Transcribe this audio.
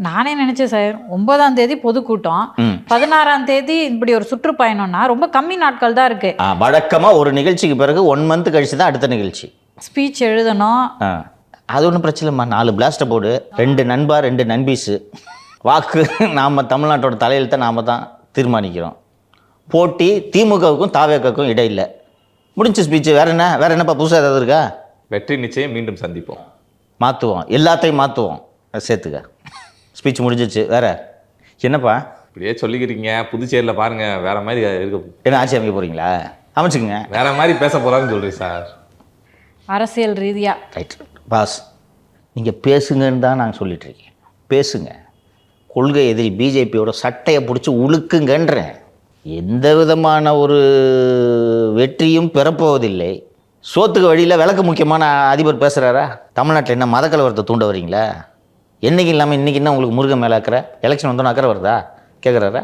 நானே நினைச்சேன் சார் 9ஆம் தேதி பொதுக்கூட்டம், 16ஆம் தேதி இப்படி ஒரு சுற்றுப்பயணம்னா ரொம்ப கம்மி நாட்கள் தான் இருக்கு. வழக்கமாக ஒரு நிகழ்ச்சிக்கு பிறகு 1 மந்த் கழிச்சு தான் அடுத்த நிகழ்ச்சி. ஸ்பீச் எழுதணும். அது ஒன்றும் பிரச்சனை இல்லைம்மா. 4 பிளாஸ்ட்டை போடு, 2 நண்பா 2 நண்பீஸு. வாக்கு நாம் தமிழ்நாட்டோட தலையெழுத்தை நாம் தான் தீர்மானிக்கிறோம். போட்டி திமுகவுக்கும் தாவேக்காவுக்கும் இடையில்லை. முடிஞ்ச ஸ்பீச்சு. வேற என்னப்பா புதுசாக ஏதாவது இருக்கா? வெற்றி நிச்சயம், மீண்டும் சந்திப்போம். மாற்றுவோம், எல்லாத்தையும் மாற்றுவோம். சேர்த்துக்க. ஸ்பீச் முடிஞ்சிச்சு. வேற என்னப்பா இப்படியே சொல்லிக்கிறீங்க? புதுச்சேரியில் பாருங்க வேற மாதிரி இருக்கு. என்ன ஆட்சி அமைக்க போறீங்களா? அமைச்சுக்குங்க. வேற மாதிரி பேச போறாங்கன்னு சொல்றீங்க சார். அரசியல் ரீதியா ரைட் பாஸ், நீங்கள் பேசுங்கன்னு தான் நாங்கள் சொல்லிட்டு இருக்கேன். பேசுங்க. கொள்கை எதிரி பிஜேபியோட சட்டையை பிடிச்சி உழுக்குங்கன்றேன். எந்த விதமான ஒரு வெற்றியும் பெறப்போவதில்லை. சோத்துக்கு வழியில் விளக்கு முக்கியமான அதிபர் பேசுகிறாரா? தமிழ்நாட்டில் என்ன மத கலவரத்தை தூண்ட வரீங்களா? என்றைக்கு இல்லாமல் இன்றைக்கி என்ன உங்களுக்கு முருகன் மேலே அக்கறை? எலெக்ஷன் வந்தோன்னு அக்கறை வருதா கேட்குறாரா?